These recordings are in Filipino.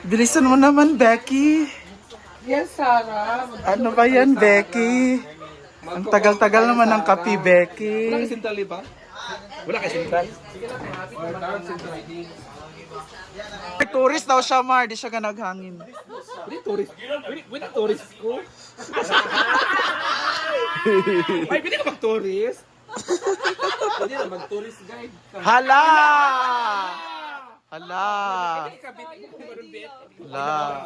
Bilisan mo naman, Becky. Yes, Sarah. Ano ba yan, Becky? Ang tagal-tagal naman ng kape, Becky. Wala kasi sintali ba? Wala kasi sintali. May tourist daw siya, Mar. Di siya ganaghangin. Wala tourist. Wala tourist ko. Ay, pwede ka mag-tourist? Pwede na mag-tourist guide. Hala! Hala! Pwede ka bit mo kung meron bit. Hala!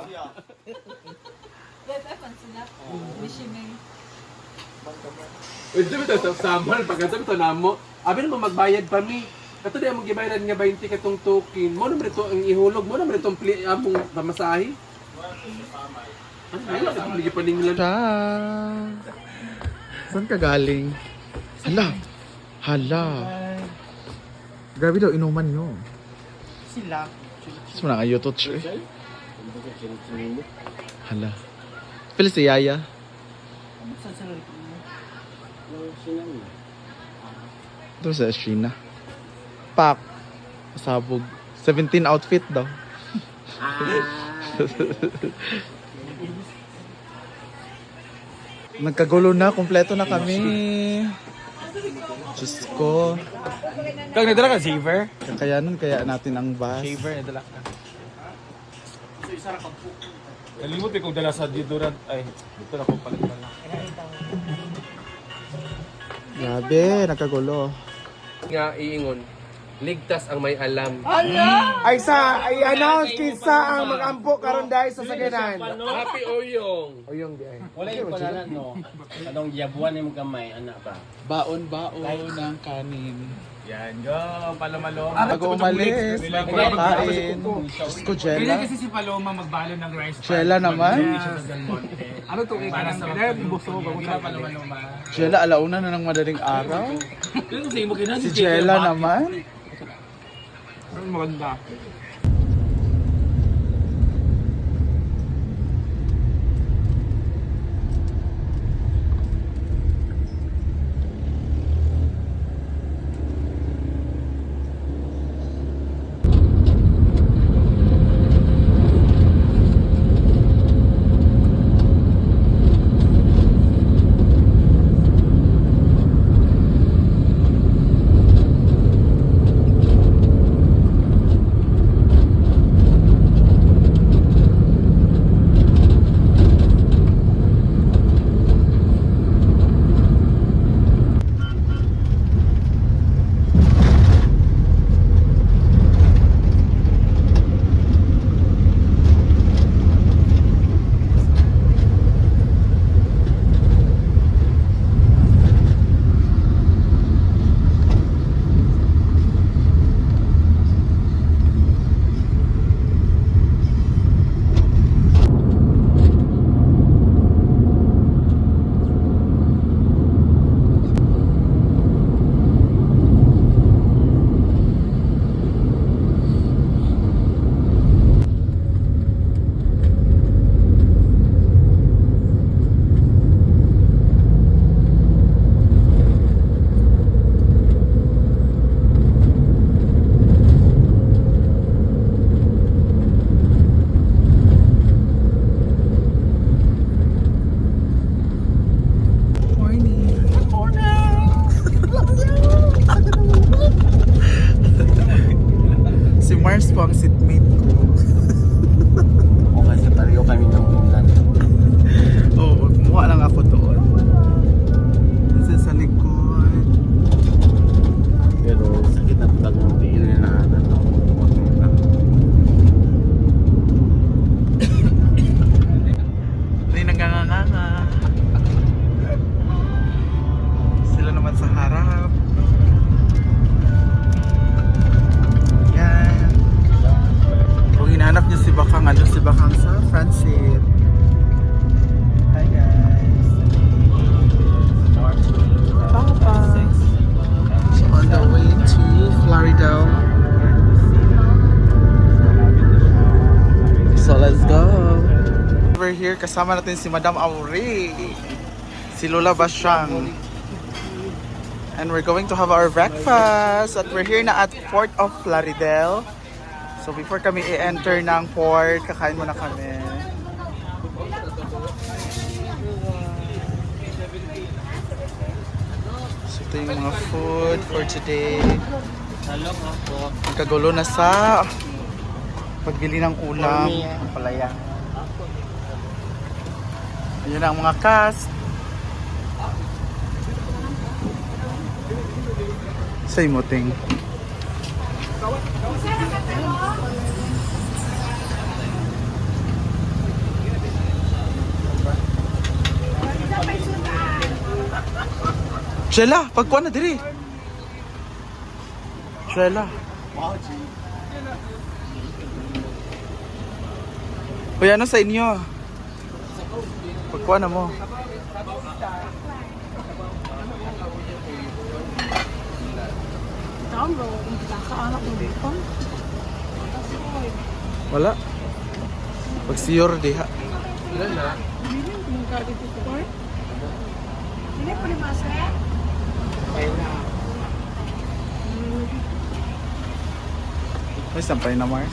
Uy, sabi ito sa summer, pagkasabi ito na mo, abi naman magbayad pa mi. Kato di among gibayaran nga 20 katong token. Mo naman ito ang ihulog, mo naman itong among pamasahe. Ano yun? Itong ligi paninglan. Ta. Saan ka galing? Hala! Hala! Grabe daw, inuman nyo. Sila. Gusto mo na kayo to, che? Hala. Pili si Yaya. Ito sa Sheena. Pak. Sabog. 17 outfit daw. Nagkagulo na. Kompleto na kami. Diyos ko. Kag nadala ka, Shaver? Kakayanan kaya natin ang bus. Shaver, nadala ka. Nalimot eh kung dala sa deodorant. Ay, dito na kung palit pa lang. Grabe, nagkagulo. Nga iingon, ligtas ang may alam. Ay i-announce kinsa ang mag-ampo karon dahil sa saganan. Happy Oyong! Oyong di ay. Wala yung panalan, no? Anong yabuan yung kamay, anak ba? Baon-baon ng kanin. Yan, go! Palomalo. Bago umalis, may kumakain. Diyos ko, Jella. Kasi si Paloma magbalo ng rice. Jella naman. Ano to? Para sa buso. Paloma. Jella, alauna na ng madaling araw. Si Si Jella naman. Maganda. Si Mars po ang seatmate ko. O kasi pareho kami ng ulan. Oo, kumuha lang ako doon. Kasi sa likod. Pero sakit na pag ng tiil na ano. Hindi nanganganga. Sila naman sa harap. Yan. Kung hinahanap niyo si Bakang, ano si Bakang sa front seat. Hi guys. Papa. So on the way to Florida. So let's go. We're here, kasama natin si Madam Aure, si Lola Basyang. And we're going to have our breakfast. At we're here na at Port of Plaridel. So before kami i-enter ng port, kakain muna kami. So ito yung mga food for today. Nagkagulo na sa pagbili ng ulam. Palaya. Ayan ang mga cast. Sa imoting. Shela, pagkuha na diri. Shela. Uy, ano sa inyo? Pagkuha na mo. Wala. Pag siyor diha. Wala na. May sampay na Mars.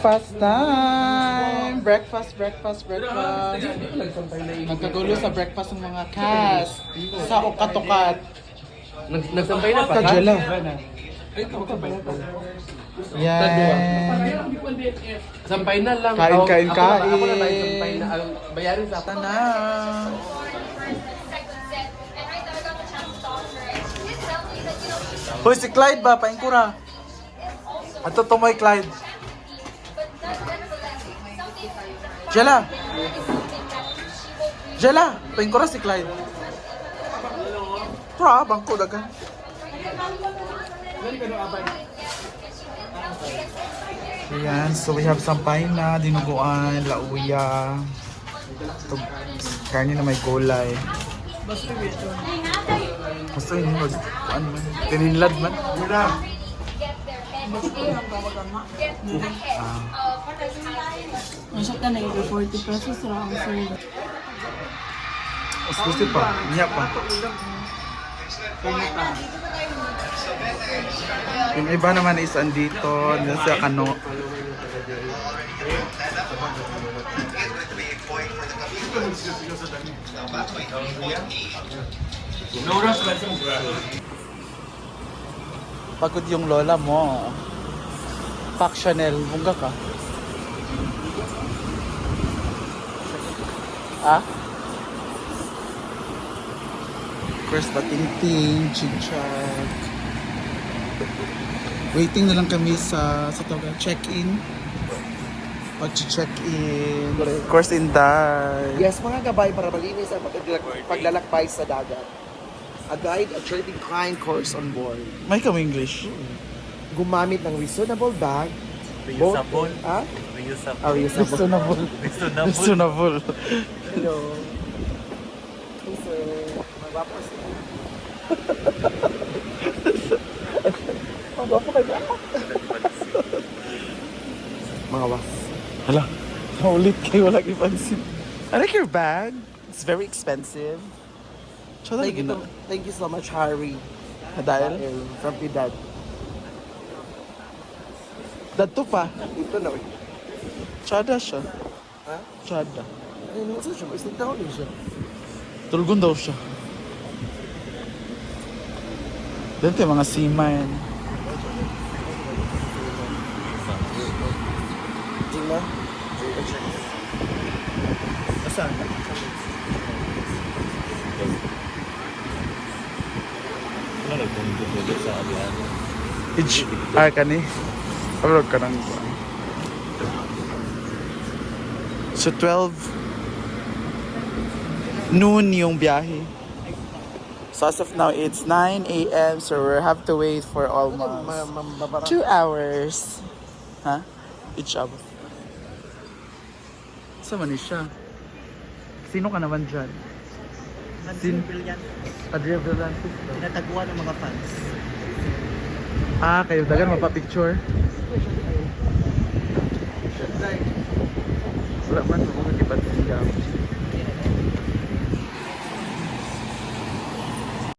Fast time! Breakfast. Nagkagulo sa breakfast ng mga cast. Sa Okatokat. Nagsampay na pa? Kajala. Yan. Sampay na lang. Kain. Ako na lang sampay na. Bayarin sa Na. Hoy, si Clyde ba? Paingkura. Ato tumoy Clyde. Jela, paingkura si Clyde. Tara, bangko dagan. Ayan, so we have sampay na, dinuguan, lauya. Ito, karne na may gulay. Basta yun, ano man, tininlad man. Masya ka na yung 40 pesos lang, sir. Gusto pa, niya pa. Yung iba naman is andito, nila sa kano. Pagod yung lola mo. Pac Chanel, bunga ka. Ah? First pating-ting, chit-chat. Waiting na lang kami sa tawag, check-in. Pag-check-in. Of course, Inday. Yes, mga gabay para malinis ang paglalakbay sa dagat. A guide, a trading kind course on board. May kami English. Gumamit ng reasonable bag. Reusable. Ah? Reusable. Reusable. Reasonable. Hello. Hey, sir. Magwapo sir. Magwapo kayo ba? Mga was. Hala, naulit kayo, wala ipansin. I like your bag. It's very expensive. Tsaka Thank you so much, Harry. dahil? From Pidad. Dato pa. Ito na. Tsada siya. Ha? Tsada. Ayun, nasa siya. Isang taon din siya. Tulgon daw siya. Dito yung mga seaman. Tingnan. Asan? Wala nagpunod sa abiyan. Kani. Upload ka ng So 12 noon yung biyahe. So as of now, it's 9 a.m. So we have to wait for almost 2 hours. Ha? Each hour. Saan man siya? Sino ka naman dyan? Adria Brillantes. Tinataguan ng mga fans. Ah, kayo dagan mapapicture. Wala man, mga gipat siya.